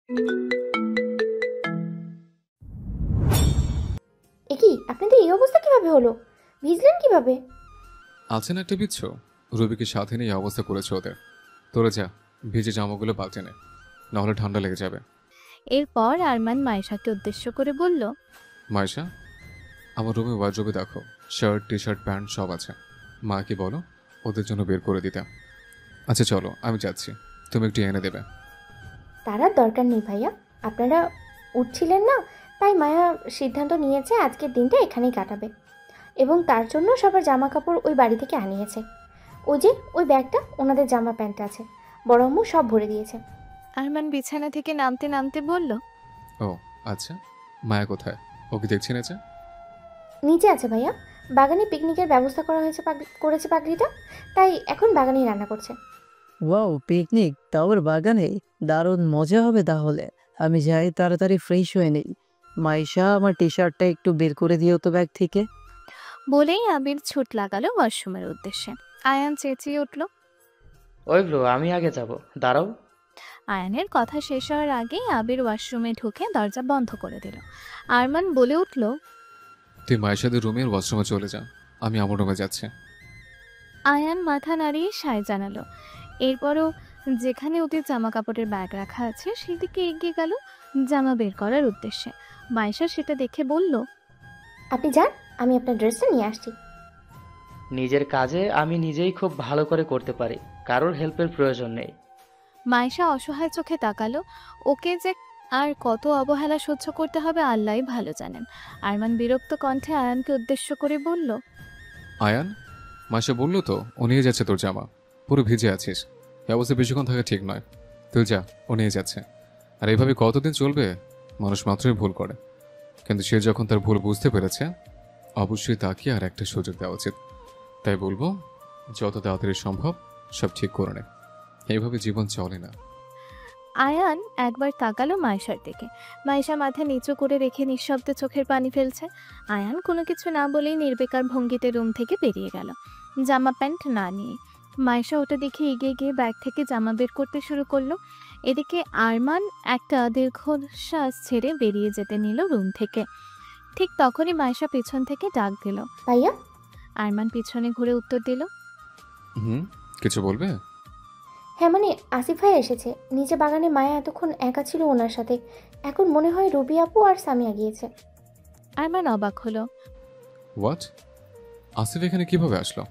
কি আপনাদের এই অবস্থা কিভাবে হলো? ভিজলেন কিভাবে? আছে না একটা বিচ্ছু, রবিকে সাথে নিয়ে এই অবস্থা করেছে ওদের। তোরা যা, ভিজে জামাগুলো পাল্টে নে, নাহলে ঠান্ডা লেগে যাবে। এরপর আরমান মাইশাকে উদ্দেশ্য করে বলল, মাইশা, আমার রুমে ওয়ার্ড্রোবে দেখো, শার্ট টি শার্ট প্যান্ট সব আছে। মাকে বলো ওদের জন্য বের করে দিতে। আচ্ছা চলো, আমি যাচ্ছি, তুমি একটু এনে দেবে। তার দরকার নেই ভাইয়া, আপনারা উঠছিলেন না, তাই মায়া সিদ্ধান্ত নিয়েছে আজকের দিনটা এখানেই কাটাবে, এবং তার জন্য সবার জামা কাপড় ওই বাড়ি থেকে আনিয়েছে। ওই যে ওই ব্যাগটা ওনাদের জামা প্যান্ট আছে, বড় আম্মু সব ভরে দিয়েছে। আরমান বিছানা থেকে নামতে নামতে বলল, ও আচ্ছা, মায়া কোথায়? ওকে দেখছি না যে। নিচে আছে ভাইয়া, বাগানে পিকনিকের ব্যবস্থা করা হয়েছে, করেছে পাগড়িটা, তাই এখন বাগানেই রান্না করছে। ওয়াও, পিকনিক, তাও আবার বাগানে! দারুণ মজা হবে তাহলে। আমি যাই, তাড়াতাড়ি ফ্রেশ হয়ে নেই। মাইশা, আমার টি শার্টটা একটু বের করে দিও তো ব্যাগ থেকে। বলেই আবির ছুট লাগালো ওয়াশরুমের উদ্দেশ্যে। আয়ান চেঁচিয়ে উঠল, ওই ব্রো, আমি আগে যাব, দাঁড়াও। আয়ানের কথা শেষ হওয়ার আগেই আবির ওয়াশরুমে ঢুকে দরজা বন্ধ করে দিল। আরমান বলে উঠল, তুই মায়ের সাথে রুমের ওয়াশরুমে চলে যা, আমি আমার রুমে যাচ্ছি। আয়ান মাথা নাড়িয়ে সায় জানালো। এরপরও যেখানে ওদের জামা কাপড়ের ব্যাগ রাখা আছে সেদিকে এগিয়ে গেল জামা বের করার উদ্দেশ্যে। মাইশা সেটা দেখে বলল, আপনি যান, আমি আপনার ড্রেসটা নিয়ে আসছি। নিজের কাজে আমি নিজেই খুব ভালো করে করতে পারি, কারোর হেল্পের প্রয়োজন নেই। মাইশা অসহায় চোখে তাকালো। ওকে যে আর কত অবহেলা সহ্য করতে হবে আল্লাহই ভালো জানেন। আরমান বিরক্ত কণ্ঠে আয়ানকে উদ্দেশ্য করে বলল, আয়ান, মাসে বললো তো ও নিয়ে যাচ্ছে তোর জামা, পুরো ভিজে আছিস, এই অবস্থা বেশিক্ষণ থাকা ঠিক নয়। তুই যা, ও নিয়ে যাচ্ছে। আর এইভাবে কতদিন চলবে? মানুষ মাত্রই ভুল করে, কিন্তু সে যখন তার ভুল বুঝতে পেরেছে, অবশ্যই তাকে আর একটা সুযোগ দেওয়া উচিত। তাই বলবো, যত তাড়াতাড়ি সম্ভব সব ঠিক করে নে, এইভাবে জীবন চলে না। আয়ান একবার তাকালো মাইশার দিকে। মাইশা মাথা নিচু করে রেখে নিঃশব্দে চোখের পানি ফেলছে। আয়ান কোনো কিছু না বলেই নির্বিকার ভঙ্গিতে রুম থেকে বেরিয়ে গেল, জামা প্যান্ট না নিয়ে। মাইশা ওটা দেখে এগিয়ে গিয়ে ব্যাগ থেকে জামা বের করতে শুরু করলো। এদিকে আরমান একটা দীর্ঘশ্বাস ছেড়ে বেরিয়ে যেতে নিল রুম থেকে। ঠিক তখনই মাইশা পিছন থেকে ডাক দিল। ভাইয়া। আরমান পিছনে ঘুরে উত্তর দিল, কিছু বলবে? হ্যাঁ মানে আসিফ ভাই এসেছে, নিচে বাগানে মায়া এতক্ষণ একা ছিল ওনার সাথে, এখন মনে হয় রবি আপু আর সামিয়া গিয়েছে। আরমান অবাক হলো। হোয়াট? আসিফ এখানে কিভাবে আসলো?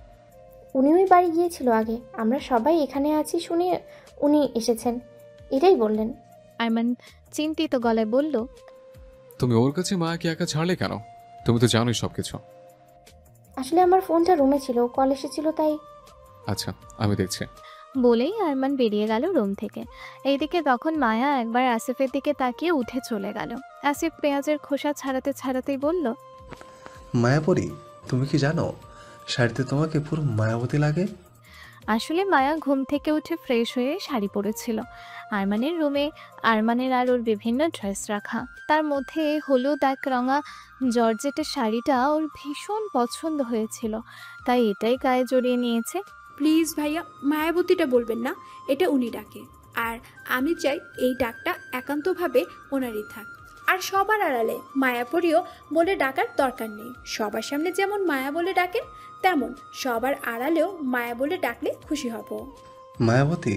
উনি ওই বাড়ি গিয়েছিল আগে, আমরা সবাই এখানে আছি শুনে উনি এসেছেন, এটাই বললেন। আরমান চিন্তিত গলায় বলল, তুমি ওর কাছে মায়াকে একা ছাড়লে কেন? তুমি তো জানোই সবকিছু। আসলে আমার ফোনটা রুমে ছিল, কল এসেছিল তাই। আচ্ছা, আমি দেখছি। বলেই আরমান বেরিয়ে গেল রুম থেকে। এইদিকে তখন মায়া একবার আসিফের দিকে তাকিয়ে উঠে চলে গেল। আসিফ পেঁয়াজের খোসা ছাড়াতে ছাড়াতেই বলল, মায়াপরি, তুমি কি জানো শাড়িতে তোমাকে পুরো মায়াবতী লাগে? আসলে মায়া ঘুম থেকে উঠে ফ্রেশ হয়ে শাড়ি পরেছিল। আরমানের রুমে আরমানের আর ওর বিভিন্ন ড্রেস রাখা, তার মধ্যে হলুদ এক রঙা জর্জেটের শাড়িটা ওর ভীষণ পছন্দ হয়েছিল, তাই এটাই গায়ে জড়িয়ে নিয়েছে। প্লিজ ভাইয়া, মায়াবতীটা বলবেন না, এটা উনি ডাকে, আর আমি চাই এই ডাকটা একান্তভাবে ওনারই থাক। আর সবার আড়ালে মায়াপরিও বলে ডাকার দরকার নেই। সবার সামনে যেমন মায়া বলে ডাকেন, তেমন সবার আড়ালেও মায়া বলে ডাকলে খুশি হব। মায়াবতী?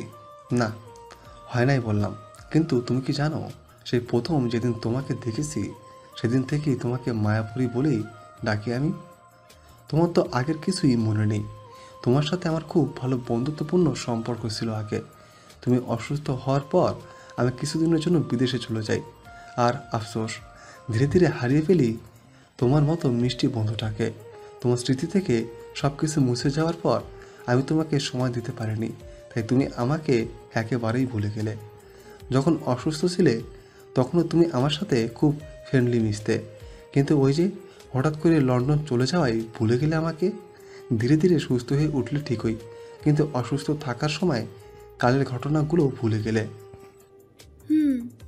না, হয় নাই বললাম। কিন্তু তুমি কি জানো, সেই প্রথম যেদিন তোমাকে দেখেছি সেদিন থেকেই তোমাকে মায়াপুরী বলেই ডাকি আমি। তোমার তো আগের কিছুই মনে নেই। তোমার সাথে আমার খুব ভালো বন্ধুত্বপূর্ণ সম্পর্ক ছিল আগে। তুমি অসুস্থ হওয়ার পর আমি কিছুদিনের জন্য বিদেশে চলে যাই, আর আফসোস, ধীরে ধীরে হারিয়ে ফেলি তোমার মতো মিষ্টি বন্ধুটাকে। তোমার স্মৃতি থেকে সব কিছু মুছে যাওয়ার পর আমি তোমাকে সময় দিতে পারিনি, তাই তুমি আমাকে একেবারেই ভুলে গেলে। যখন অসুস্থ ছিলে তখনও তুমি আমার সাথে খুব ফ্রেন্ডলি মিশতে, কিন্তু ওই যে হঠাৎ করে লন্ডন চলে যাওয়ায় ভুলে গেলে আমাকে। ধীরে ধীরে সুস্থ হয়ে উঠলে ঠিকই, কিন্তু অসুস্থ থাকার সময় কালের ঘটনাগুলো ভুলে গেলে।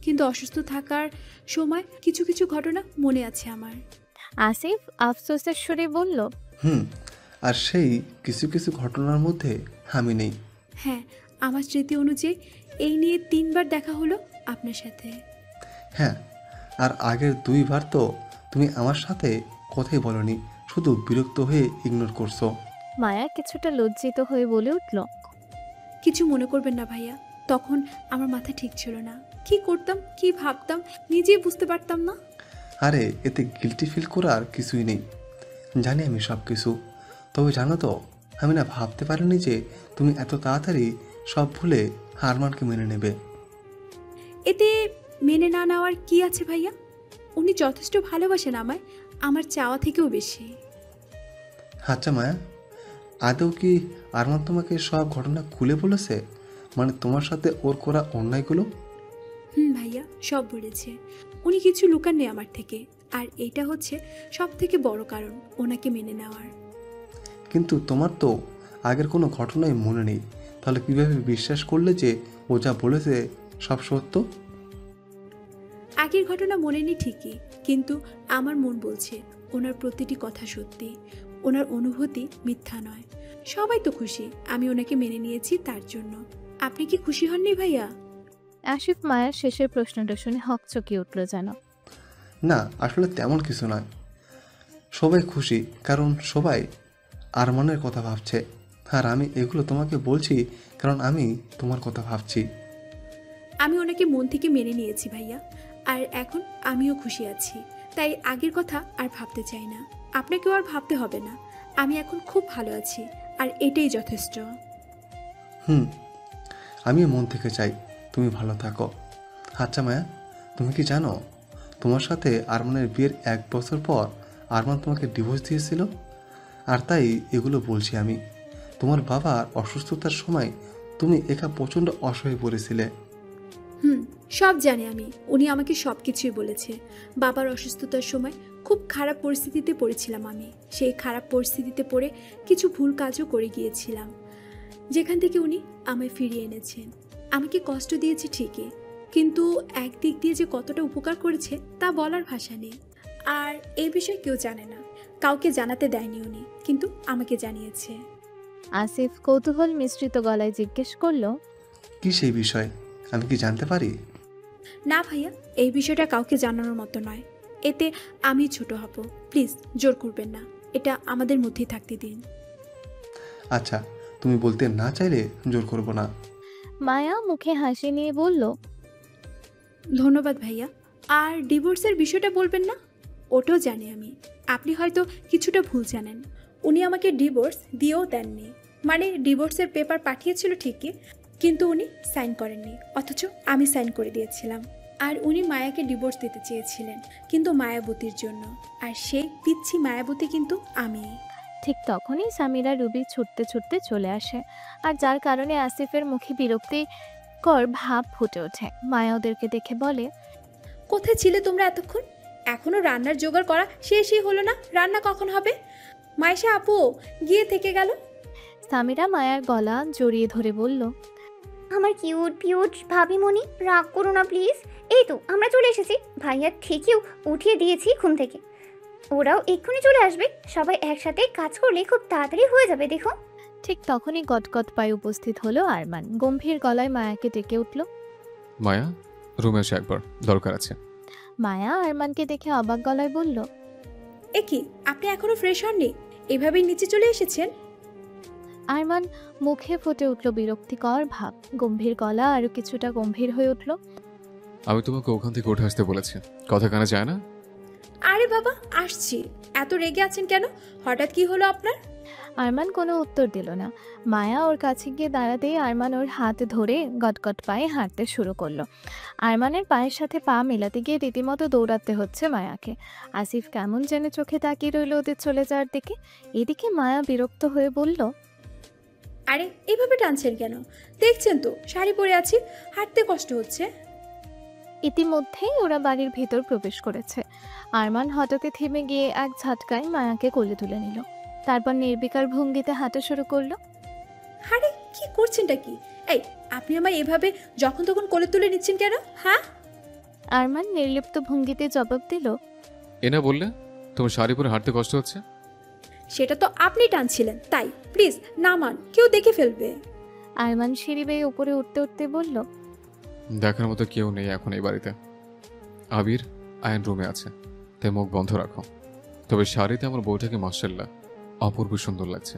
কিন্তু অসুস্থ থাকার সময় কিছু কিছু ঘটনা মনে আছে আমার। আসিফ আফসোসের সুরে বলল, আর সেই কিছু কিছু ঘটনার মধ্যে আমি নেই। হ্যাঁ, আমার স্মৃতি অনুযায়ী এই নিয়ে 3বার দেখা হলো আপনার সাথে। হ্যাঁ, আর আগের 2বার তো তুমি আমার সাথে কথাই বলনি, শুধু বিরক্ত হয়ে ইগনোর করছো। মায়া কিছুটা লজ্জিত হয়ে বলে উঠল, কিছু মনে করবেন না ভাইয়া, তখন আমার মাথা ঠিক ছিল না। কি করতাম, কি ভাবতাম, নিজেই বুঝতে পারতাম না। আরে এতে গিল্টি ফিল করার কিছুই নেই, জানি আমি সব কিছু। তবে জানো তো, আমি না ভাবতে পারিনি যে তুমি এত তাড়াতাড়ি সব ভুলে আরমানকে মেনে নেবে। এতে মেনে না নেওয়ার কি আছে ভাইয়া? উনি যথেষ্ট ভালোবাসেন আমায়, আমার চাওয়া থেকেও বেশি। আচ্ছা মায়া, আদৌ কি আরমান তোমাকে সব ঘটনা খুলে বলেছে? মানে তোমার সাথে ওর করা অন্যায়গুলো? ভাইয়া, সব বলেছে। উনি কিছু লুকান নেই আমার থেকে, আর এটা হচ্ছে সব থেকে বড় কারণ ওনাকে মেনে নেওয়ার। কিন্তু তোমার তো আগের কোনো ঘটনাই মনে নেই, তাহলে কিভাবে বিশ্বাস করলে যে ও যা বলেছে সব সত্য? আগের ঘটনা মনে নেই ঠিকই, কিন্তু আমার মন বলছে ওনার প্রতিটি কথা সত্যি, ওনার অনুভূতি মিথ্যা নয়। সবাই তো খুশি আমি ওনাকে মেনে নিয়েছি, তার জন্য। আপনি কি খুশি হননি ভাইয়া? আসিফ মায়ার শেষের প্রশ্নটা শুনে হকচকিয়ে উঠল যেন। না, আসলে তেমন কিছু নয়। সবাই খুশি কারণ সবাই আরমানের কথা ভাবছে, আর আমি এগুলো তোমাকে বলছি কারণ আমি তোমার কথা ভাবছি। আমি ওনাকে মন থেকে মেনে নিয়েছি ভাইয়া, আর এখন আমিও খুশি আছি। তাই আগের কথা আর ভাবতে চাই না, আপনাকেও আর ভাবতে হবে না। আমি এখন খুব ভালো আছি, আর এটাই যথেষ্ট। আমিও মন থেকে চাই তুমি ভালো থাকো। আচ্ছা মায়া, তুমি কি জানো তোমার সাথে আরমানের বিয়ের 1 বছর পর আরমান তোমাকে ডিভোর্স দিয়েছিল? আর তাই এগুলো বলছি আমি। তোমার বাবার অসুস্থতার সময় তুমি একা প্রচণ্ড অসহায় পড়েছিলে। সব জানি আমি। উনি আমাকে সব কিছুই বলেছে। বাবার অসুস্থতার সময় খুব খারাপ পরিস্থিতিতে পড়েছিলাম আমি। সেই খারাপ পরিস্থিতিতে পড়ে কিছু ভুল কাজও করে গিয়েছিলাম, যেখান থেকে উনি আমায় ফিরিয়ে এনেছেন। আমাকে কষ্ট দিয়েছে ঠিকই, কিন্তু একদিক দিয়ে যে কতটা উপকার করেছে তা বলার ভাষা নেই। আর এই বিষয়ে কেউ জানে না, কাউকে জানাতে দেয়নি উনি, কিন্তু আমাকে জানিয়েছে। আসিফ কৌতূহল মিশ্রিত গলায় জিজ্ঞেস করল, কি সেই বিষয়, আমি কি জানতে পারি? না ভাইয়া, এই বিষয়টা কাউকে জানানোর মতো নয়। এতে আমি ছোট হব। প্লিজ জোর করবেন না, এটা আমাদের মধ্যেই থাকতে দিন। আচ্ছা, তুমি বলতে না চাইলে জোর করব না। মায়া মুখে হাসি নিয়ে বলল, ধন্যবাদ ভাইয়া। আর ডিভোর্সের বিষয়টা বলবেন না, ওটাও জানি আমি। আপনি হয়তো কিছুটা ভুল জানেন। উনি আমাকে ডিভোর্স দিয়েও দেননি। মানে ডিভোর্সের পেপার পাঠিয়েছিল ঠিকই, কিন্তু উনি সাইন করেননি, অথচ আমি সাইন করে দিয়েছিলাম। আর উনি মায়াকে ডিভোর্স দিতে চেয়েছিলেন, কিন্তু মায়াবতীর জন্য। আর সেই পিচ্ছি মায়াবতী কিন্তু আমি। ঠিক তখনই সামিরা রুবি ছুটতে ছুটতে চলে আসে, আর যার কারণে আসিফের মুখে বিরক্তিকর ভাব ফুটে ওঠে। মায়া ওদেরকে দেখে বলে, কোথায় ছিলে তোমরা এতক্ষণ? এখনো রান্নার জোগাড় করা শেষই হলো না। রান্না কখন হবে? মাইশা আপু গিয়ে থেকে গেল। সামিরা মায়ার গলা জড়িয়ে ধরে বলল, আমার কিউট পিউট ভাবিমণি, রাগ করো না প্লিজ। এই তো আমরা চলে এসেছি। ভাইয়া ঠিকই উঠিয়ে দিয়েছি ঘুম থেকে, ওরাও এক্ষুনি চলে আসবে। সবাই একসাথে কাজ করলে খুব তাড়াতাড়ি হয়ে যাবে, দেখো। ঠিক তখনই গটগট পায়ে উপস্থিত হলো আরমান। গম্ভীর গলায় মায়াকে ডেকে উঠল। মায়া, রুমে এসে একবার দরকার আছে। মায়া আরমানকে দেখে অবাক গলায় বলল, এ কি, আপনি এখনো ফ্রেশ হননি? এভাবেই নিচে চলে এসেছেন? আরমান মুখে ফুটে উঠল বিরক্তিকর ভাব। গম্ভীর গলা আরো কিছুটা গম্ভীর হয়ে উঠল। আমি তোমাকে ওখান থেকে উঠে আসতে বলেছি, কথা কানে যায় না? আরে বাবা, আসছি। এত রেগে আছেন কেন? হঠাৎ কি হলো আপনার? আরমান কোনো উত্তর দিল না। মায়া ওর কাছে গিয়ে দাঁড়াতেই আরমান ওর হাত ধরে গটগট পায়ে হাঁটতে শুরু করলো। আরমানের পায়ের সাথে পা মেলাতে গিয়ে রীতিমতো দৌড়াতে হচ্ছে মায়াকে। আসিফ কেমন যেন চোখে তাকিয়ে রইল ওদের চলে যাওয়ার দিকে। এদিকে মায়া বিরক্ত হয়ে বলল, আরে এভাবে টানছেন কেন? দেখছেন তো শাড়ি পরে আছি, হাঁটতে কষ্ট হচ্ছে। ইতিমধ্যেই ওরা বাড়ির ভেতর প্রবেশ করেছে। আরমান হঠাৎ থেমে গিয়ে এক ঝটকায় মায়াকে কোলে তুলে নিল। তারপর নির্বিকার ভঙ্গিতে হাঁটা শুরু করলো। আরে কি করছেনটা কি? এই, আপনি আমায় এভাবে যখন তখন কোলে তুলে নিচ্ছেন কেন? হ্যাঁ? আরমান নির্লিপ্ত ভঙ্গিতে জবাব দিল, এনা বললে তোমার শাড়ি পরে হাঁটতে কষ্ট হচ্ছে? সেটা তো আপনি টানছিলেন, তাই। প্লিজ নামান, কেউ দেখে ফেলবে। আরমান সিঁড়ি বেয়ে উপরে উঠতে উঠতে বলল, দেখার মতো কেউ নেই এখন এই বাড়িতে। আবির আয়ন রুমে আছে, তাই মুখ বন্ধ রাখো। তবে শাড়িতে আমার বউটাকে মাশাআল্লাহ অপূর্ব সুন্দর লাগছে।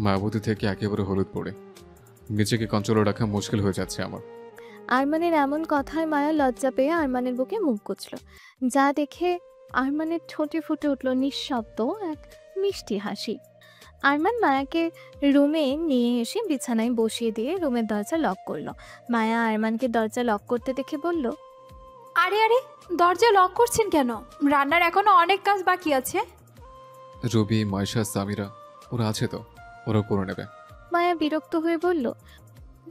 মায়াবতী থেকে একেবারে হলুদ পড়ে নিজেকে কন্ট্রোলে রাখা মুশকিল হয়ে যাচ্ছে আমার। আরমানের এমন কথায় মায়া লজ্জা পেয়ে আরমানের বুকে মুখ গুজল, যা দেখে আরমানের ঠোঁটে ফুটে উঠল নিঃশব্দ এক মিষ্টি হাসি। আরমান মায়াকে রুমে নিয়ে এসে বিছানায় বসিয়ে দিয়ে রুমের দরজা লক করলো। মায়া আরমানকে দরজা লক করতে দেখে বলল, আরে আরে, দরজা লক করছেন কেন? রান্নার এখনো অনেক কাজ বাকি আছে। রবি, মাইশা, সামিরা ওরা আছে তো, ওরা করে নেবে। মায়া বিরক্ত হয়ে বলল,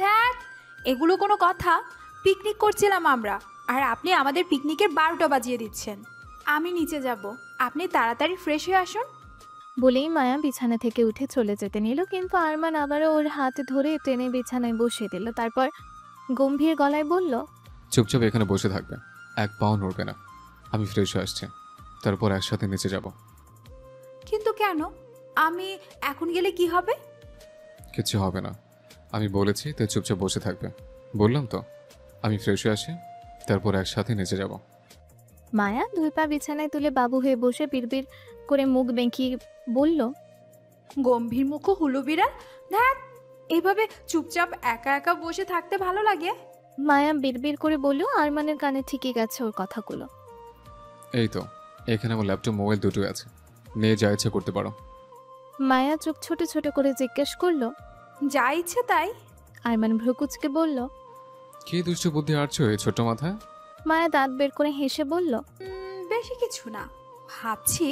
দেখ, এগুলো কোনো কথা? পিকনিক করছিলাম আমরা, আর আপনি আমাদের পিকনিকের 12টা বাজিয়ে দিচ্ছেন। আমি নিচে যাব, আপনি তাড়াতাড়ি ফ্রেশ হয়ে আসুন। বলেই মায়া বিছানা থেকে উঠে চলে যেতে নিল, কিন্তু আরমান আবারও ওর হাত ধরে টেনে বিছানায় বসিয়ে দিল। তারপর গম্ভীর গলায় বলল, চুপচাপ এখানে বসে থাকবে, এক পাও নড়বে না। আমি ফ্রেশ হয়ে আসছি, তারপর একসাথে নিচে যাব। কিন্তু কেন? আমি এখন গেলে কি হবে? কিছু হবে না, আমি বলেছি, তাই চুপচাপ বসে থাকবে। বললাম তো, আমি ফ্রেশ হয়ে আসি, তারপর একসাথে নিচে যাব। মায়া 2 পা বিছানায় তুলে বাবু হয়ে বসে বিড়বিড় করে মুখ বেঁকিয়ে বলল, গম্ভীর মুখ হুলু বিড়াল। দেখ, এভাবে চুপচাপ একা একা বসে থাকতে ভালো লাগে? মায়া বিড়বিড় করে বলল, আরমানের কানে ঠিকই গেছে ওর কথাগুলো। এই তো, এখানে আমার ল্যাপটপ, মোবাইল দুটোই আছে, নিয়ে যা ইচ্ছা করতে পারো। মায়া চোখ ছোট ছোট করে জিজ্ঞেস করলো, যা ইচ্ছে তাই? আরমান ভ্রুকুচকে বলল। কি দুষ্ট বুদ্ধি আটছো এই ছোট মাথায়? মায়া দাঁত বের করে হেসে বলল, বেশি কিছু না, ভাবছি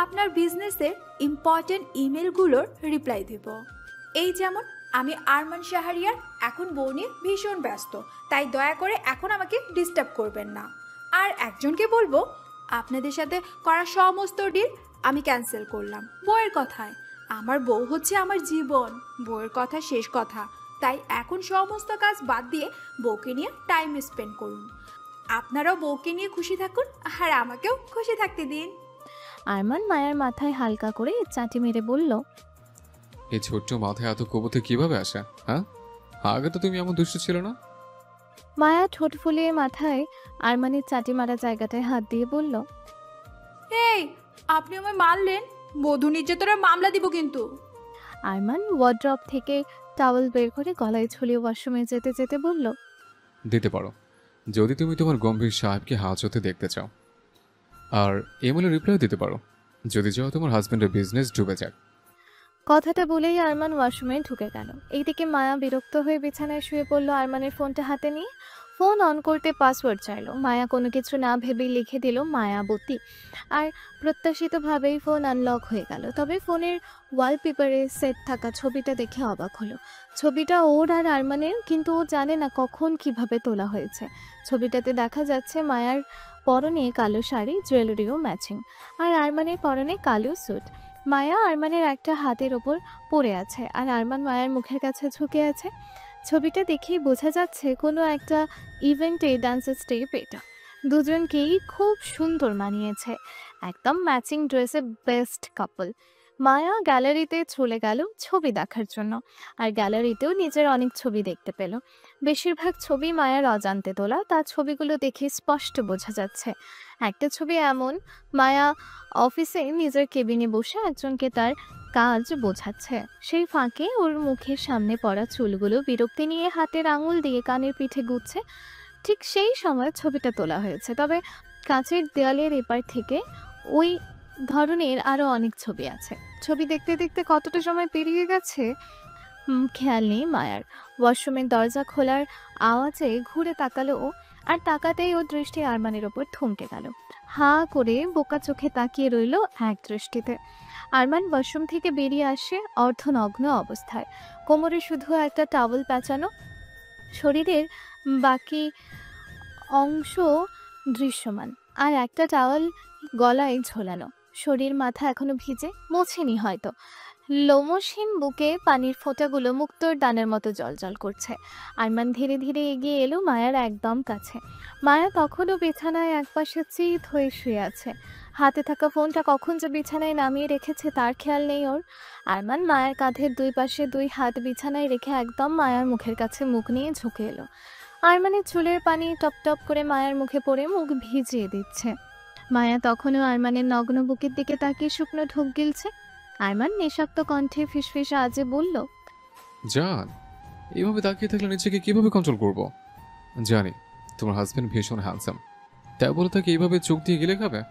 আপনার বিজনেসের ইম্পর্টেন্ট ইমেলগুলোর রিপ্লাই দেব। এই যেমন, আমি আরমান শাহরিয়ার এখন বউ নিয়ে ভীষণ ব্যস্ত, তাই দয়া করে এখন আমাকে ডিস্টার্ব করবেন না। আর একজনকে বলবো, আপনাদের সাথে করা সমস্ত ডিল আমি ক্যান্সেল করলাম বউয়ের কথায়। আমার বউ হচ্ছে আমার জীবন, বউয়ের কথা শেষ কথা, তাই এখন সমস্ত কাজ বাদ দিয়ে বউকে নিয়ে টাইম স্পেন্ড করুন। আপনারাও বউকে নিয়ে খুশি থাকুন, আর আমাকেও খুশি থাকতে দিন। আরমান মায়ার মাথায় হালকা করে চাটি মেরে বলল, এই ছোট্ট মাথায় এত কবুতর কিভাবে আসে? হ্যাঁ, আগে তো তুমি এমন দুষ্ট ছিল না। মায়া ঠোঁট ফুলিয়ে মাথায় আরমানের চাটি মারা জায়গাটায় হাত দিয়ে বলল, এই, আপনি আমায় মারলেন, বধূ নির্যাতনের মামলা দিব কিন্তু। আরমান ওয়ার্ড্রপ থেকে টাওয়েল বের করে গলায় ঝুলিয়ে ওয়াশরুমে যেতে যেতে বলল, দিতে পারো, যদি তুমি তোমার গম্ভীর সাহেবকে হাজতে দেখতে চাও। আর ইমেলে রিপ্লাই দিতে পারো, যদি চাও তোমার হাজবেন্ডের বিজনেস ডুবে যাক। কথাটা বলেই আরমান ওয়াশরুমে ঢুকে গেল। এইদিকে মায়া বিরক্ত হয়ে বিছানায় শুয়ে পড়লো আরমানের ফোনটা হাতে নিয়ে। ফোন অন করতে পাসওয়ার্ড চাইলো। মায়া কোনো কিছু না ভেবেই লিখে দিল মায়াবতী, আর প্রত্যাশিতভাবেই ফোন আনলক হয়ে গেল। তবে ফোনের ওয়ালপেপারে সেট থাকা ছবিটা দেখে অবাক হলো। ছবিটা ওর আর আরমানের, কিন্তু ও জানে না কখন কিভাবে তোলা হয়েছে। ছবিটাতে দেখা যাচ্ছে মায়ার পরনে কালো শাড়ি, জুয়েলারিও ম্যাচিং, আর আরমানের পরনে কালো স্যুট। মায়া আরমানের একটা হাতের ওপর পড়ে আছে, আর আরমান মায়ার মুখের কাছে ঝুঁকে আছে। ছবিটা দেখেই বোঝা যাচ্ছে কোনো একটা ইভেন্টে ডান্সের স্টেপ এটা। দুজনকেই খুব সুন্দর মানিয়েছে, একদম ম্যাচিং ড্রেসে বেস্ট কাপল। মায়া গ্যালারিতে চলে গেল ছবি দেখার জন্য, আর গ্যালারিতেও নিজের অনেক ছবি দেখতে পেল। বেশিরভাগ ছবি মায়ার অজান্তে তোলা, তার ছবিগুলো দেখে স্পষ্ট বোঝা যাচ্ছে। একটা ছবি এমন, মায়া অফিসে নিজের কেবিনে বসে একজনকে তার কাজ বোঝাচ্ছে। সেই ফাঁকে ওর মুখের সামনে পড়া চুলগুলো বিরক্তি নিয়ে হাতের আঙুল দিয়ে কানের পিঠে গুচ্ছে। ঠিক সেই সময় ছবিটা তোলা হয়েছে, তবে কাঁচের দেয়ালের এপার থেকে ওই ধরনের আরও অনেক ছবি আছে। ছবি দেখতে দেখতে কতটা সময় পেরিয়ে গেছে খেয়াল নেই মায়ার। ওয়াশরুমের দরজা খোলার আওয়াজে ঘুরে তাকালো ও, আর তাকাতেই ওর দৃষ্টি আরমানের ওপর থমকে গেল। হাঁ করে বোকা চোখে তাকিয়ে রইল এক দৃষ্টিতে। আরমান ওয়াশরুম থেকে বেরিয়ে আসে অর্ধনগ্ন অবস্থায়, কোমরে শুধু একটা টাওয়েল পেঁচানো, শরীরের বাকি অংশ দৃশ্যমান, আর একটা টাওয়েল গলায় ঝোলানো। শরীর মাথা এখনো ভিজে, মোছেনি হয়তো। লোমসহীন বুকে পানির ফোঁটাগুলো মুক্তোর দানের মতো জলজল করছে। আরমান ধীরে ধীরে এগিয়ে এলো মায়ার একদম কাছে। মায়া তখনও বিছানায় একপাশে চিত হয়ে শুয়ে আছে। হাতে থাকা ফোনটা কখন যে বিছানায় নামিয়ে রেখেছে তার খেয়াল নেই ওর। আরমান মায়ের কাঁধের 2 পাশে 2 হাত বিছানায় রেখে একদম মায়ার মুখের কাছে মুখ নিয়ে ঝুঁকে এলো। আরমানের চুলের পানি টপ টপ করে মায়ার মুখে পড়ে মুখ ভিজিয়ে দিচ্ছে। মায়া তখনও আরমানের নগ্ন বুকের দিকে তাকিয়ে শুকনো ঢোক গিলছে। আরমান নেশাক্ত কণ্ঠে ফিসফিসে আজে বলল, জান, এইভাবে তাকিয়ে থাকলে নিজেকে কিভাবে কন্ট্রোল করব? জানি তোমার হাজবেন্ড ভীষণ হ্যান্ডসাম, তাই বলে তাকে এইভাবে চোখ দিয়ে গিলে খাবে?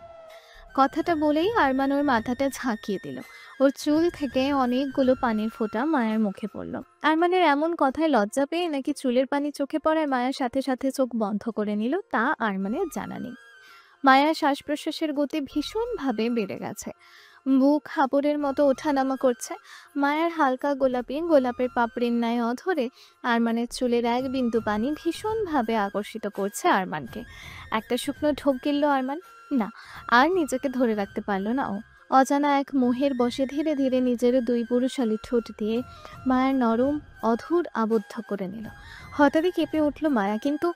কথাটা বলেই আরমান ওর মাথাটা ঝাঁকিয়ে দিল। ওর চুল থেকে অনেকগুলো পানির ফোঁটা মায়ের মুখে পড়ল। আরমানের এমন কথায় লজ্জা পেয়ে নাকি চুলের পানি চোখে পড়ায় মায়ের সাথে সাথে চোখ বন্ধ করে নিল তা আরমানের জানা নেই। মায়ার শ্বাস প্রশ্বাসের গতি ভীষণভাবে বেড়ে গেছে, বুক হাবরের মতো ওঠানামা করছে। মায়ের হালকা গোলাপি গোলাপের পাপড়ির ন্যায় অধরে আরমানের চুলের এক বিন্দু পানি ভীষণভাবে আকর্ষিত করছে আরমানকে। একটা শুকনো ঢোক গিলল আরমান। না, আর নিজেকে ধরে রাখতে পারল না ও। অজানা এক মোহের বশে ধীরে ধীরে নিজের দুই পুরুষালী ঠোঁট দিয়ে মায়ের নরম অধর আবদ্ধ করে নিল। হঠাৎই কেঁপে উঠল মায়া, কিন্তু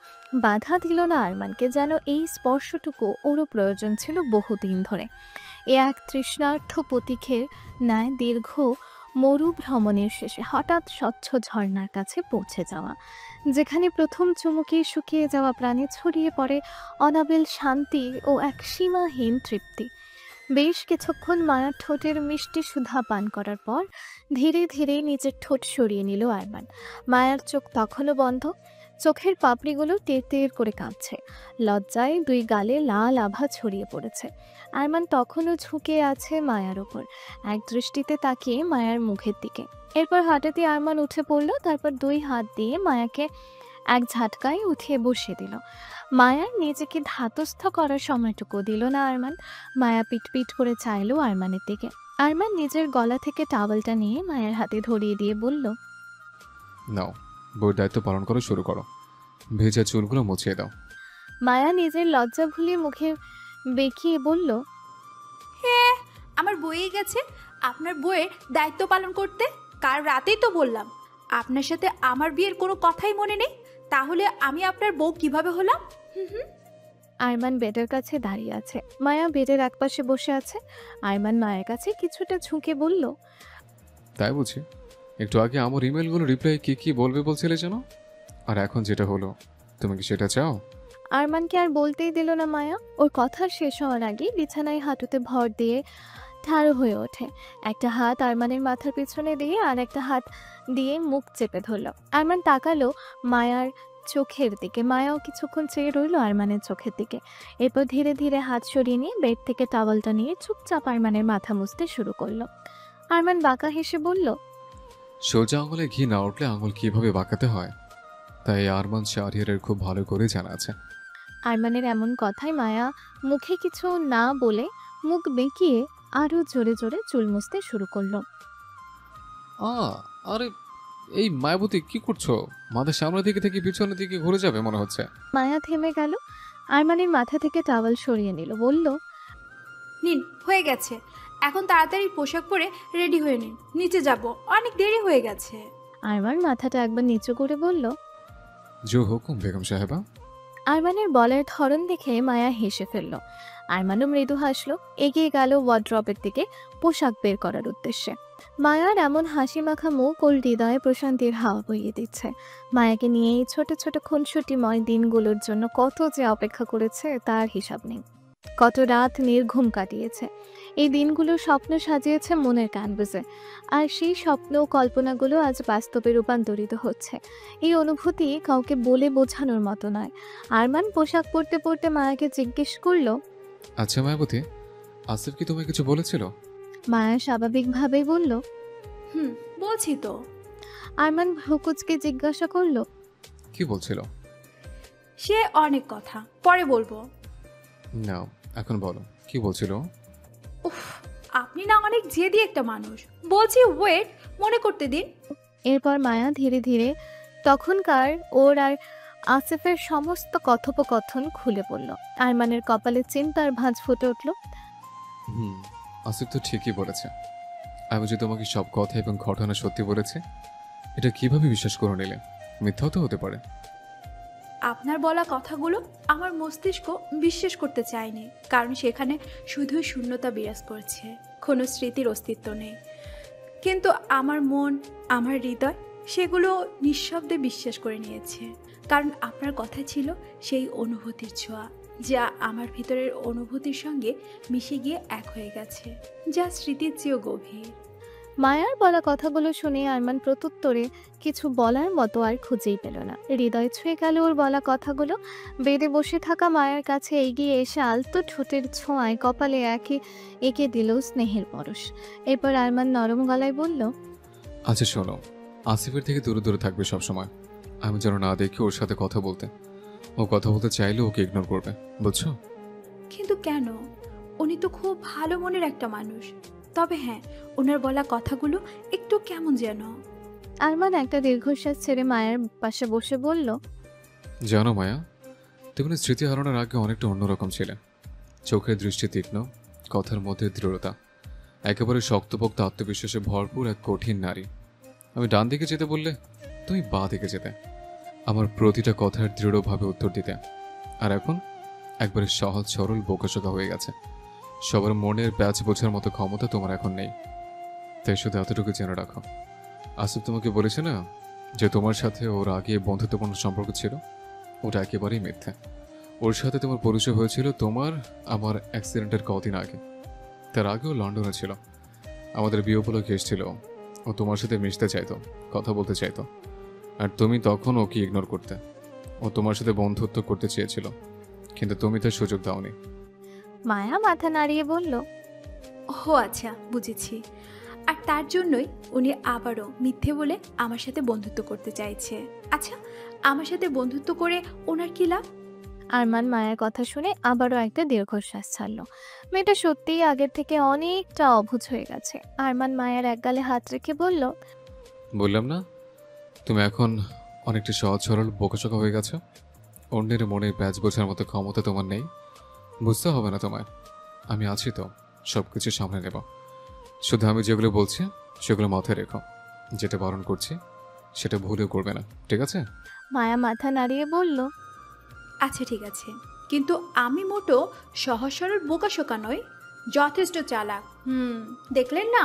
বাধা দিল না আরমানকে। যেন এই স্পর্শটুকু ওরও প্রয়োজন ছিল বহুদিন ধরে। এ এক তৃষ্ণার্থ প্রতীক্ষের ন্যায় দীর্ঘ মরু ভ্রমণের শেষে হঠাৎ স্বচ্ছ ঝর্ণার কাছে পৌঁছে যাওয়া, যেখানে প্রথম চুমুকে শুকিয়ে যাওয়া প্রাণে ছড়িয়ে পড়ে অনাবিল শান্তি ও এক সীমাহীন তৃপ্তি। বেশ কিছুক্ষণ মায়ার ঠোঁটের মিষ্টি সুধা পান করার পর ধীরে ধীরে নিজের ঠোঁট সরিয়ে নিল আরমান। মায়ার চোখ তখনও বন্ধ, চোখের পাপড়িগুলো টের টের করে কাঁপছে। লজ্জায় দুই গালে লাল আভা ছড়িয়ে পড়েছে। আরমান তখনও ঝুঁকে আছে মায়ার ওপর, এক দৃষ্টিতে তাকিয়ে মায়ার মুখের দিকে। এরপর হঠাৎই আরমান উঠে পড়ল, তারপর দুই হাত দিয়ে মায়াকে এক ঝাটকায় উঠিয়ে বসিয়ে দিল। মায়ার নিজেকে ধাতস্থ করার সময়টুকু দিল না আরমান। মায়া পিটপিট করে চাইল আরমানের দিকে। আরমান নিজের গলা থেকে টাওয়েলটা নিয়ে মায়ের হাতে ধরিয়ে দিয়ে বলল, নাও, বউয়ের দায়িত্ব পালন করা শুরু করো। ভেজা চুলগুলো মুছিয়ে দাও। মায়া নিজের লজ্জা ভুলিয়ে মুখে বেঁকিয়ে বলল, হ্যাঁ, আমার বইয়ে গেছে আপনার বইয়ের দায়িত্ব পালন করতে। কাল রাতেই তো বললাম আপনার সাথে আমার বিয়ের কোনো কথাই মনে নেই, তাহলে আমি আপনার বউ কিভাবে হলাম? হুম। আরমান বেডের কাছে দাঁড়িয়ে আছে, মায়া বেডের একপাশে বসে আছে। আরমান মায়ের কাছে কিছুটা ঝুঁকে বলল, তাই বুঝি? একটু আগে আমার ইমেলগুলো রিপ্লাই কি কি বলবে বলছিলে যেন, আর এখন যেটা হলো তুমি কি সেটা চাও? আরমানকে আর বলতেই দিল না মায়া। ওর কথা শেষ হওয়ার আগে বিছানায় হাঁটুতে ভর দিয়ে ঠাড়ো হয়ে ওঠে। একটা হাত আরমানের মাথার পিছনে দিয়ে আর একটা হাত দিয়ে মুখ চেপে ধরল। আরমান তাকালো মায়ার চোখের দিকে। মায়াও কিছুক্ষণ চেয়ে রইল আরমানের চোখের দিকে। এরপর ধীরে ধীরে হাত সরিয়ে নিয়ে বেড থেকে টাওয়ালটা নিয়ে চুপচাপ আরমানের মাথা মুছতে শুরু করলো। আরমান বাঁকা হেসে বলল, সোজা আঙুলে ঘি না উঠলে আঙুল কিভাবে বাঁকাতে হয় তাই আরমান শাহরিয়ারের খুব ভালো করে জানা আছে। আরমানের এমন কথায় মায়া মুখে কিছু না বলে মুখ বেঁকিয়ে আরো জোরে জোরে চুল মুছতে শুরু করলো। আরে এই মায়াবতী কি করছো? মাথার সামনের দিকে থেকে পিছনের দিকে ঘুরে যাবে মনে হচ্ছে। মায়া থেমে গেল, আরমানের মাথা থেকে টাওয়াল সরিয়ে নিল, বলল, নিন, হয়ে গেছে। এখন তাড়াতাড়ি পোশাক পরে রেডি হয়ে নিন, নিচে যাব, অনেক দেরি হয়ে গেছে। আরমান মাথাটা একবার নিচু করে বলল, জো হুকুম বেগম সাহেবা। আরমানের বলার ধরন দেখে মায়া হেসে ফেলল। আরমানও মৃদু হাসলো, এগিয়ে গেল ওয়ার্ড্রবের দিকে পোশাক বের করার উদ্দেশ্যে। মায়ার এমন হাসি মাখা মুখ ওর হৃদয়ে প্রশান্তির হাওয়া বইয়ে দিচ্ছে। মায়াকে নিয়ে এই ছোট ছোট খুনসুটিময় দিনগুলোর জন্য কত যে অপেক্ষা করেছে তার হিসাব নেই। কত রাত নির্ঘুম কাটিয়েছে। এই দিনগুলো স্বপ্ন সাজিয়েছে মনের ক্যানভাসে, আর সেই স্বপ্ন কল্পনাগুলো আজ বাস্তবে রূপান্তরিত হচ্ছে। এই অনুভূতি কাউকে বলে বোঝানোর মতো নয়। আরমান পোশাক পরতে পরতে মায়াকে জিজ্ঞেস করলো, আচ্ছা মায়াবতী, আসিফ কি তোমায় কিছু বলেছিল? মায়া স্বাভাবিকভাবেই বলল, বলছি তো। আরমান ভ্রুকুচকে জিজ্ঞাসা করলো, কি বলছিল? সে অনেক কথা, পরে বলবো। না, এখন বলো কি বলছিল। উফ, আপনি না অনেক জেদি একটা মানুষ। বলছি ওয়েট, মনে করতে দিন। এরপর মায়া ধীরে ধীরে তখনকার ওর আর আসিফের সমস্ত কথোপকথন খুলে পড়ল। আরমানের কপালে চিন্তার ভাঁজ ফুটে উঠল। আসিফ তো ঠিকই বলেছে। আমি যে তোমাকে সব কথা এবং ঘটনা সত্যি বলেছে, এটা কিভাবে বিশ্বাস করে নিলে? মিথ্যাও তো হতে পারে। আপনার বলা কথাগুলো আমার মস্তিষ্ক বিশ্বাস করতে চায়নি, কারণ সেখানে শুধুই শূন্যতা বিরাজ করছে, কোনো স্মৃতির অস্তিত্ব নেই। কিন্তু আমার মন, আমার হৃদয় সেগুলো নিঃশব্দে বিশ্বাস করে নিয়েছে। কারণ আপনার কথা ছিল সেই অনুভূতির ছোঁয়া, যা আমার ভিতরের অনুভূতির সঙ্গে মিশে গিয়ে এক হয়ে গেছে, যা স্মৃতির চেয়েও গভীর। মায়ার বলা কথাগুলো শুনে আরমান প্রত্যুত্তরে কিছু বলার মতো আর খুঁজেই পেল না। হৃদয় ছুঁয়ে গেল ওর বলা কথাগুলো। বেডে বসে থাকা মায়ার কাছে এগিয়ে এসে আলতো ঠোঁটের ছোঁয়ায় কপালে এঁকে দিল স্নেহের পরশ। এরপর আরমান নরম গলায় বলল, আচ্ছা শোনো, আসিফের থেকে দূরে দূরে থাকবে সবসময়। আমি যেন না দেখি ওর সাথে কথা বলতে। ও কথা বলতে চাইলে ওকে ইগনোর করবে, বুঝছো? কিন্তু কেন? উনি তো খুব ভালো মনের একটা মানুষ। তবে হ্যাঁ, ওনার বলা কথাগুলো একটু কেমন যেন। আরমান একটা দীর্ঘশ্বাস ছেড়ে মায়ের পাশে বসে বলল, জানো মায়া, তুমি না স্মৃতি হারানোর আগে অনেকটা অন্যরকম ছিলে। চোখের দৃষ্টি তীক্ষ্ণ, কথার মধ্যে দৃঢ়তা, একেবারে শক্তপোক্ত আত্মবিশ্বাসে ভরপুর এক কঠিন নারী। আমি ডান দিকে যেতে বললে তুমি বাঁ দিকে যেতে, আমার প্রতিটা কথার দৃঢ়ভাবে উত্তর দিতে। আর এখন একবারে সহজ সরল বোকাশোকা হয়ে গেছে। সবার মনের প্যাচ বোঝার মতো ক্ষমতা তোমার এখন নেই। তাই শুধু এতটুকু জেনে রাখো, আসিফ তোমাকে বলেছে না যে তোমার সাথে ওর আগে বন্ধুত্বপূর্ণ সম্পর্ক ছিল, ওটা একেবারেই মিথ্যা। ওর সাথে তোমার পরিচয় হয়েছিল আমার অ্যাক্সিডেন্টের কদিন আগে। তার আগেও লন্ডনে ছিল, আমাদের বিয়ে উপলক্ষে এসেছিল। ও তোমার সাথে মিশতে চাইতো, কথা বলতে চাইতো, আর তুমি তখন ওকে ইগনোর করতে। ও তোমার সাথে বন্ধুত্ব করতে চেয়েছিল, কিন্তু তুমি তার সুযোগ দাওনি। মায়া মাথা নাড়িয়ে বলল, ও আচ্ছা, বুঝেছি। আর তার জন্যই উনি আবারও মিথ্যে বলে আমার সাথে বন্ধুত্ব করতে চাইছে। আচ্ছা, আমার সাথে বন্ধুত্ব করে ওনার কি লাভ? আরমান মায়ের কথা শুনে আবারও একটা দীর্ঘশ্বাস ছাড়ল। মেয়েটা সত্যিই আগের থেকে অনেকটা অবুঝ হয়ে গেছে। আরমান মায়ের এক গালে হাত রেখে বলল, বললাম না তুমি এখন অনেকটা সহজ সরল বোকাচোকা হয়ে গেছো। অন্যের মনের প্যাচ বোঝার মতো ক্ষমতা তোমার নেই। বুঝতে হবে না তোমায়, আমি আছি তো, সব কিছু সামনে নেব। শুধু আমি যেগুলো বলছি সেগুলো মাথায় রেখো। যেটা বারণ করছি সেটা ভুলেও করবে না, ঠিক আছে? মায়া মাথা নাড়িয়ে বলল, আচ্ছা ঠিক আছে, কিন্তু আমি মোটো সহজ সরল বোকাশোকা নই, যথেষ্ট চালাক। দেখলেন না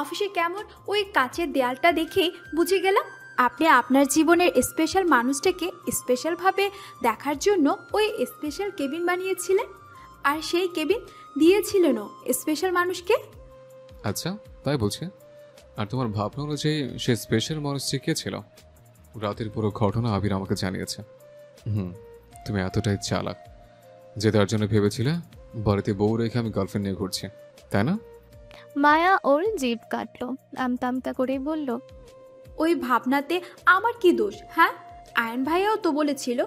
অফিসে কেমন ওই কাচের দেয়ালটা দেখেই বুঝে গেলাম আপনি আপনার জীবনের স্পেশাল মানুষটাকে স্পেশালভাবে দেখার জন্য ওই স্পেশাল কেবিন বানিয়েছিলেন, আর সেই কেবিন দিয়েছিলেনও স্পেশাল মানুষকে। আচ্ছা তাই বলছি। আর তোমার ভাবনা অনুযায়ী সে স্পেশাল মানুষটি কে ছিল? রাতের পুরো ঘটনা আবির আমাকে জানিয়েছে। তুমি এতটাই চালাক যে তার জন্য ভেবেছিলে বাড়িতে বউ রেখে আমি গার্লফ্রেন্ড নিয়ে ঘুরছি, তাই না? মায়া ওর জিভ কাটলো, আমতা আমতা করেই বলল, ওই ভাবনাতে আমার কি দোষ? হ্যাঁ, আয়ন ভাইয়াও তো বলেছিল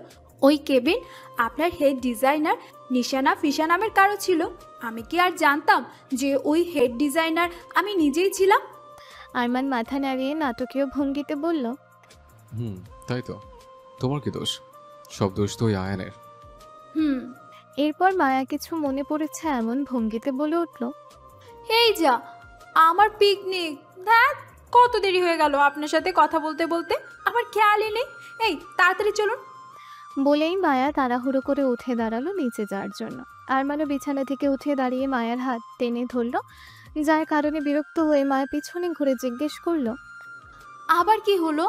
ওই কেবিন আপনার হেড ডিজাইনার নিশানা ফিশা নামের কারো ছিল। আমি কি আর জানতাম যে ওই হেড ডিজাইনার আমি নিজেই ছিলাম? আরমান মাথা নাড়িয়ে নাটকীয় ভঙ্গিতে বলল, তাই তো, তোমার কি দোষ? সব দোষ তো ওই আয়নের। এরপর মায়া কিছু মনে পড়েছে এমন ভঙ্গিতে বলে উঠল, এই যা আমার পিকনিক। দেখ কত দেরি হয়ে গেল আপনার সাথে কথা বলতে বলতে, আমার খেয়ালই নেই। এই তাড়াতাড়ি চলুন। বলেই মায়া তাড়াহুড়ো করে উঠে দাঁড়ালো নিচে যাওয়ার জন্য। আরমানও বিছানা থেকে উঠে দাঁড়িয়ে মায়ার হাত টেনে ধরল, যার কারণে বিরক্ত হয়ে মায়া পিছনে ঘুরে জিজ্ঞেস করলো, আবার কি হলো?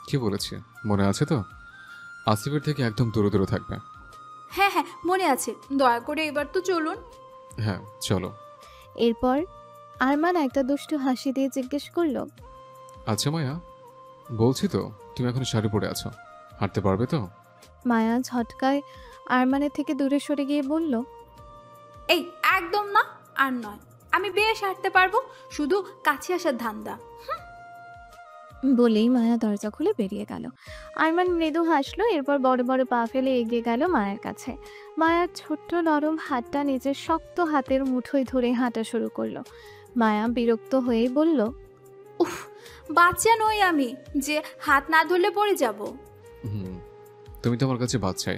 কি বলেছি মনে আছে তো? আসিফের থেকে একদম দূরে দূরে থাকবে। হ্যাঁ হ্যাঁ মনে আছে, দয়া করে এবার তো চলুন। হ্যাঁ চলো। এরপর আরমান একটা দুষ্টু হাসি দিয়ে জিজ্ঞেস করলো, আচ্ছা মায়া, বলছি তো তুমি এখন শাড়ি পরে আছো, হাঁটতে পারবে তো? মায়া ঝটকায় আরমানের থেকে দূরে সরে গিয়ে বলল, এই একদম না, আর নয়, আমি বেশ হাঁটতে পারবো, শুধু কাছে আসার ধান্দা। বলেই মায়া দরজা খুলে বেরিয়ে গেল। আরমান মৃদু হাসলো, এরপর বড় বড় পা ফেলে এগিয়ে গেল মায়ের কাছে। মায়ার ছোট্ট নরম হাতটা নিজের শক্ত হাতের মুঠোয় ধরে হাঁটা শুরু করলো। মায়া বিরক্ত হয়েই বলল, উফ, বাচ্চা নই আমি যে হাত না ধরলে পড়ে যাব। তুমি তো আমার কাছে বাচ্চাই,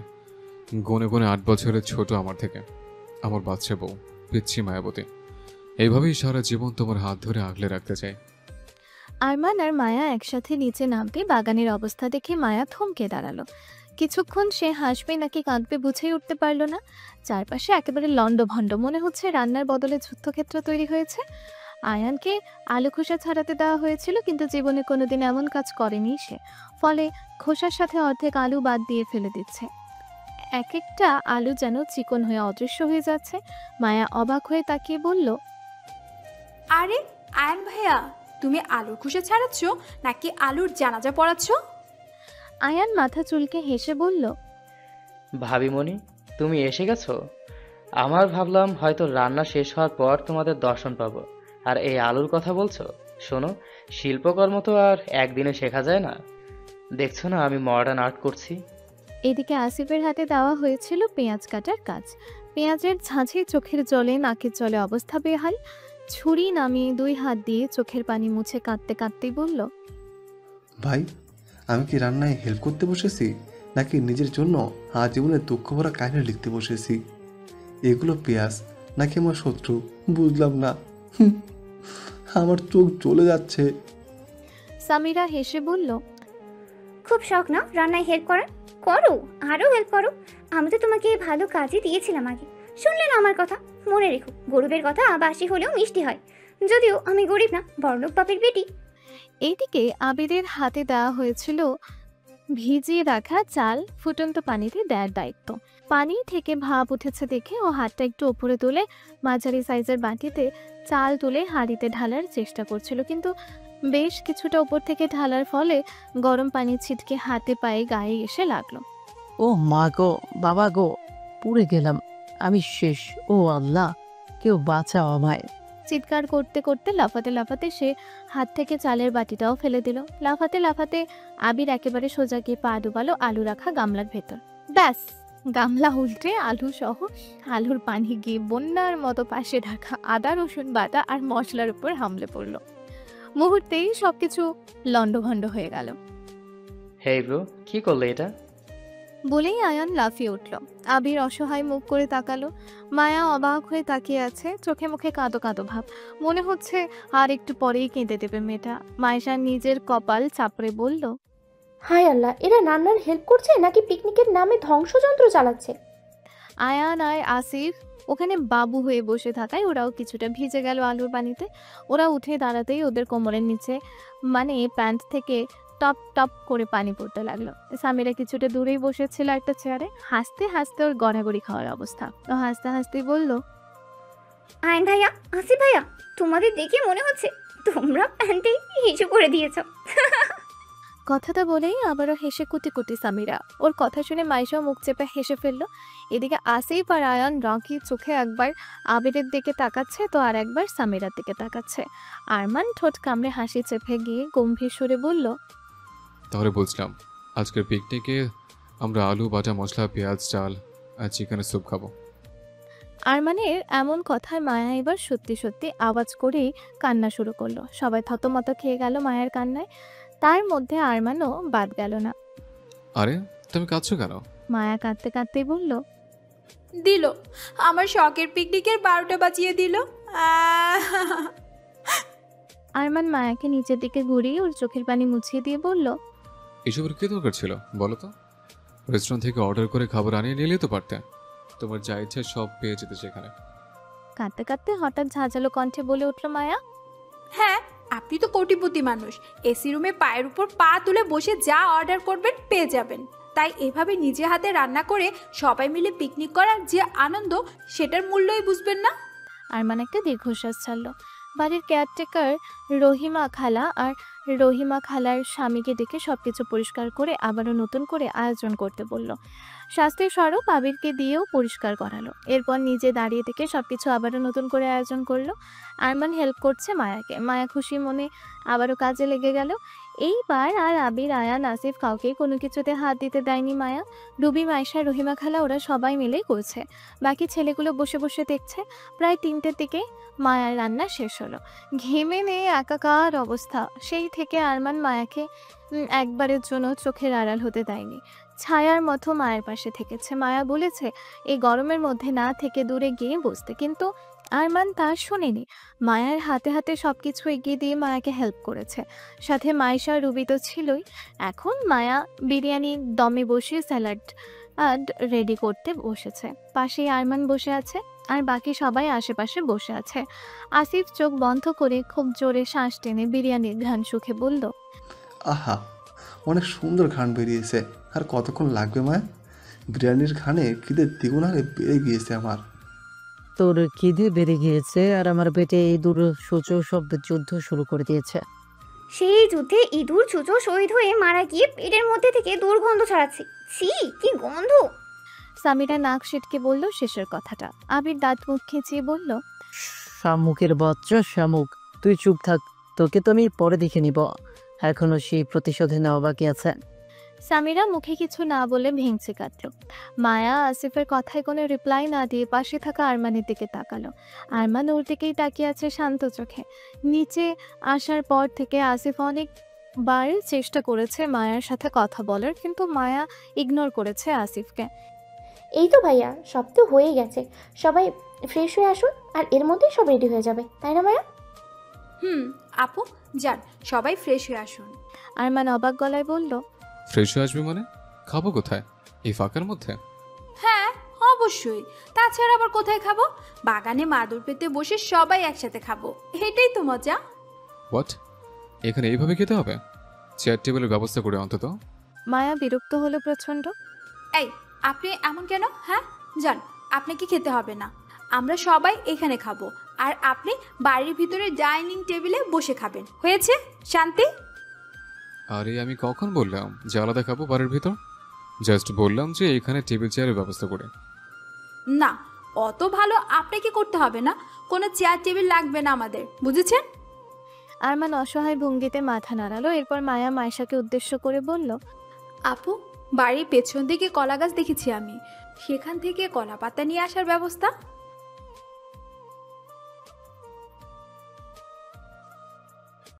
গনে গনে 8 বছরের ছোট আমার থেকে। আমার বাচ্চা বউ পিচ্ছি মায়াবতী, এইভাবেই সারা জীবন তোমার হাত ধরে আগলে রাখতে চাই। আরমান আর মায়া একসাথে নিচে নামতে বাগানের অবস্থা দেখে মায়া থমকে দাঁড়ালো। কিছুক্ষণ সে হাসবে নাকি কাঁদবে বুঝেই উঠতে পারলো না। চারপাশে একেবারে লন্ডভন্ড, মনে হচ্ছে রান্নার বদলে যুদ্ধক্ষেত্র তৈরি হয়েছে। আয়ানকে আলু খোসা ছাড়াতে দেওয়া হয়েছিল, কিন্তু জীবনে কোনোদিন এমন কাজ করেনি সে। ফলে খোসার সাথে অর্ধেক আলু বাদ দিয়ে ফেলে দিচ্ছে। এক একটা আলু যেন চিকন হয়ে অদৃশ্য হয়ে যাচ্ছে। মায়া অবাক হয়ে তাকিয়ে বলল, আরে আয়ান ভাইয়া, তুমি আলুর খোসা ছাড়াচ্ছ নাকি আলুর জানাজা পড়াচ্ছ? আয়ান মাথা চুলকে হেসে বলল, ভাবিমণি, তুমি এসে গেছো। আমার ভাবলাম হয়তো রান্না শেষ হওয়ার পর তোমাদের দর্শন পাবো, আর এই আলুর কথা বলছো। শোনো, শিল্পকর্ম তো আর একদিনে শেখা যায় না। দেখছো না আমি মডার্ন আর্ট করছি। এদিকে আসিফের হাতে দেওয়া হয়েছিল পেঁয়াজ কাটার কাজ। পেঁয়াজের ঝাঁঝে চোখের জলে নাকের জলে অবস্থা বেহাল। ছুরি নামিয়ে 2 হাত দিয়ে চোখের পানি মুছে কাঁদতে কাঁদতেই বলল, ভাই, আমি কি রান্নায় হেল্প করতে বসেছি নাকি নিজের জন্য আজীবনের দুঃখ ভরা কাহিনী লিখতে বসেছি? এগুলো পেঁয়াজ নাকি আমার শত্রু বুঝলাম না। আমার চোখ জ্বলে যাচ্ছে। সামিরা হেসে বলল, খুব শখ না রান্নায় হেল্প করার? করো, আরও হেল্প করো। আমি তো তোমাকে ভালো কাজই দিয়েছিলাম আগে, শুনলে না আমার কথা? মনে রেখো, গরিবের কথা বাসি হলেও মিষ্টি হয়। যদিও আমি গরিব না, বড়লোক বাপের বেটি। এইদিকে আবিরের হাতে দেওয়া হয়েছিল ভিজিয়ে রাখা চাল ফুটন্ত পানিতে দেওয়ার দায়িত্ব। পানি থেকে ভাপ উঠেছে দেখে ও হাতটা একটু উপরে তুলে মাঝারি সাইজের বাটিতে চাল তুলে হাঁড়িতে ঢালার চেষ্টা করছিল, কিন্তু বেশ কিছুটা উপর থেকে ঢালার ফলে গরম পানি ছিটকে হাতে পায়ে গায়ে এসে লাগলো। ও মা গো, বাবা গো, পুড়ে গেলাম, আমি শেষ। ও আল্লাহ, কেউ বাঁচাও আমায়। চিৎকার করতে করতে লাফাতে লাফাতে সে হাত থেকে চালের বাটিটাও ফেলে দিল। লাফাতে লাফাতে আবির একেবারে সোজা গিয়ে পা ডুবালো আলু রাখা গামলার ভেতর। ব্যাস, গামলা উল্টে আলু সহ আলুর পানি গিয়ে বন্যার মতো পাশে রাখা আদা রসুন বাটা আর মশলার উপর হামলে পড়ল। মুহূর্তেই সবকিছু লন্ডভন্ড হয়ে গেল। হেই ব্রো, কি করলে এটা? বলেই আয়ান লাফিয়ে উঠল। আবির অসহায় মুখ করে তাকালো। মায়া অবাক হয়ে তাকিয়ে আছে, চোখে মুখে কাঁদো কাঁদো ভাব। মনে হচ্ছে আর একটু পরেই কেঁদে দেবে মেয়েটা। মায়েশা নিজের কপাল চাপড়ে বলল, হায় আল্লাহ, এরা রান্নার হেল্প করছে নাকি পিকনিকের নামে ধ্বংসযন্ত্র চালাচ্ছে? আয়ান আর আসিফ ওখানে বাবু হয়ে বসে থাকায় ওরাও কিছুটা ভিজে গেল আলুর পানিতে। ওরা উঠে দাঁড়াতেই ওদের কোমরের নিচে মানে প্যান্ট থেকে টপ টপ করে পানি পড়তে লাগলো। সামিরা কিছুটা দূরেই বসেছিল একটা চেয়ারে, হাসতে হাসতে ওর গড়াগড়ি খাওয়ার অবস্থা। ও হাসতে হাসতেই বলল, আয়ন ভাইয়া, আসিফ ভাইয়া, তোমাদের দেখে মনে হচ্ছে তোমরা প্যান্টেই হিসু করে দিয়েছো। কথাটা বলেই আবারও হেসে কুটি কুটি সামিরা। ওর কথা শুনে মাইশাও মুখ চেপে হেসে ফেললো। এদিকে আসিফ আর আয়ান রকি চোখে একবার আবিরের দিকে তাকাচ্ছে তো আর একবার সামিরার দিকে তাকাচ্ছে। আরমান ঠোঁট কামড়ে হাসি চেপে গিয়ে গম্ভীর সুরে বলল, তাহলে বলছিলাম আজকের পিকনিকে আমরা আলু বাটা মশলা পেঁয়াজ চাল আর চিকেনের স্যুপ খাবো। আরমানের এমন কথায় মায়া এবার সত্যি সত্যি আওয়াজ করেই কান্না শুরু করলো। সবাই থতমত খেয়ে গেল মায়ের কান্নায়। তার মধ্যে আরমানও বাদ গেল না। আরে তুমি কাঁদছো কেন? মায়া কাঁদতে কাঁদতেই বলল, দিল আমার শখের পিকনিকের 12টা বাজিয়ে দিল। আরমান মায়াকে নিচের দিকে ঘুরিয়ে ওর চোখের পানি মুছিয়ে দিয়ে বলল, এসবের কি দরকার ছিল বলো তো? রেস্টুরেন্ট থেকে অর্ডার করে খাবার আনিয়ে নিলেই তো পারতে। তোমার যা ইচ্ছে সব পেয়ে যেতে সেখানে। কাঁদতে কাঁদতে হঠাৎ ঝাঁঝালো কণ্ঠে বলে উঠল মায়া, হ্যাঁ, আপনি তো কোটিপতি মানুষ, এসি রুমে পায়ের উপর পা তুলে বসে যা অর্ডার করবেন পেয়ে যাবেন। তাই এভাবে নিজে হাতে রান্না করে সবাই মিলে পিকনিক করার যে আনন্দ, সেটার মূল্যই বুঝবেন না। আরমান একটা দীর্ঘশ্বাস ছাড়ল। বাড়ির কেয়ারটেকার রহিমা খালা আর রহিমা খালার স্বামীকে ডেকে সবকিছু পরিষ্কার করে আবারও নতুন করে আয়োজন করতে বলল। শাস্তির স্বরূপ আবিরকে দিয়েও পরিষ্কার করালো। এরপর নিজে দাঁড়িয়ে থেকে সবকিছু আবারও নতুন করে আয়োজন করলো। আরমান হেল্প করছে মায়াকে। মায়া খুশি মনে আবারও কাজে লেগে গেল। এইবার আর আবির আয়ান আসিফ কাউকে কোনো কিছুতে হাত দিতে দেয়নি মায়া। রুবি মাইশা রহিমা খালা ওরা সবাই মিলেই করছে। বাকি ছেলেগুলো বসে বসে দেখছে। প্রায় 3টের দিকে মায়ার রান্না শেষ হলো। ঘেমে নিয়ে একাকার অবস্থা। সেই থেকে আরমান মায়াকে একবারের জন্য চোখের আড়াল হতে দেয়নি। ছায়ার মতো মায়ের পাশে থেকেছে। মায়া বলেছে এই গরমের মধ্যে না থেকে দূরে গিয়ে বসতে, কিন্তু আরমান তা শোনেনি। মায়ার হাতে হাতে সবকিছু এগিয়ে দিয়ে মায়াকে হেল্প করেছে। সাথে মাইশা রুবি তো ছিলই। এখন মায়া বিরিয়ানি দমে বসিয়ে স্যালাড রেডি করতে বসেছে। পাশেই আরমান বসে আছে। আর বাকি সবাই আশেপাশে বসে আছে। আসিফ চোখ বন্ধ করে খুব জোরে শ্বাস টেনে বিরিয়ানির ঘ্রাণ সুখে বলল, আহা, অনেক সুন্দর ঘ্রাণ বেরিয়েছে। আর কতক্ষণ লাগবে মায়া? বিরিয়ানির ঘ্রাণে খিদে দ্বিগুণ হারে বেড়ে গিয়েছে আমার। তোর খিদে বেড়ে গিয়েছে আর আমার পেটে এই দূর সূচো সব যুদ্ধ শুরু করে দিয়েছে। সেই যুদ্ধে ইঁদুর চুচো শহীদ হয়ে মারা গিয়ে পেটের মধ্যে থেকে দুর্গন্ধ ছড়াচ্ছে। ছি, কি গন্ধ! সামিরা নাক সিটকে বলল শেষের কথাটা। আবির দাঁত মুখ খিঁচিয়ে বলল, শামুকের বাচ্চা শামুক, তুই চুপ থাক, তোকে তো আমি পরে দেখে নিব, এখনো সেই প্রতিশোধে নেওয়া বাকি আছে। সামিরা মুখে কিছু না বলে ভেঙচি কাটল। মায়া আসিফের কথায় কোনো রিপ্লাই না দিয়ে পাশে থাকা আরমানের দিকে তাকালো। আরমান ওর দিকেই তাকিয়ে আছে শান্ত চোখে। নিচে আসার পর থেকে আসিফ অনেকবার চেষ্টা করেছে মায়ার সাথে কথা বলার, কিন্তু মায়া ইগনোর করেছে আসিফকে। এই তো ভাইয়া, সব তো হয়ে গেছে। সবাই ফ্রেশ হয়ে আসুন, আর এর মধ্যেই সব রেডি হয়ে যাবে, তাই না মায়া? আপু যান, সবাই ফ্রেশ হয়ে আসুন। আরমান অবাক গলায় বলল, ফ্রেশ হয়ে আসবি মানে? খাবো কোথায়? এই ফাঁকার মধ্যে? হ্যাঁ অবশ্যই, তাছাড়া আবার কোথায় খাবো? বাগানে মাদুর পেতে বসে সবাই একসাথে খাবো, এটাই তো মজা। হোয়াট? এখানে এইভাবে খেতে হবে? চেয়ার টেবিলের ব্যবস্থা করে অন্তত। মায়া বিরক্ত হলো প্রচণ্ড। এই, আপনি এমন কেন? হ্যাঁ যান, আপনাকে খেতে হবে না, আমরা সবাই এখানে খাবো, আর আপনি বাড়ির ভিতরে ডাইনিং টেবিলে বসে খাবেন। হয়েছে? শান্তি। আরে আমি কখন বললাম যে আলাদা খাবো বাড়ির ভিতর? জাস্ট বললাম যে এখানে টেবিল চেয়ারের ব্যবস্থা করে। না, অত ভালো আপনাকে করতে হবে না, কোনো চেয়ার টেবিল লাগবে না আমাদের, বুঝেছেন? আরমান অসহায় ভঙ্গিতে মাথা নাড়ালো। এরপর মায়া মাইশাকে উদ্দেশ্য করে বলল, আপু, বাড়ির পেছন দিকে কলা গাছ দেখেছি আমি, সেখান থেকে কলা পাতা নিয়ে আসার ব্যবস্থা।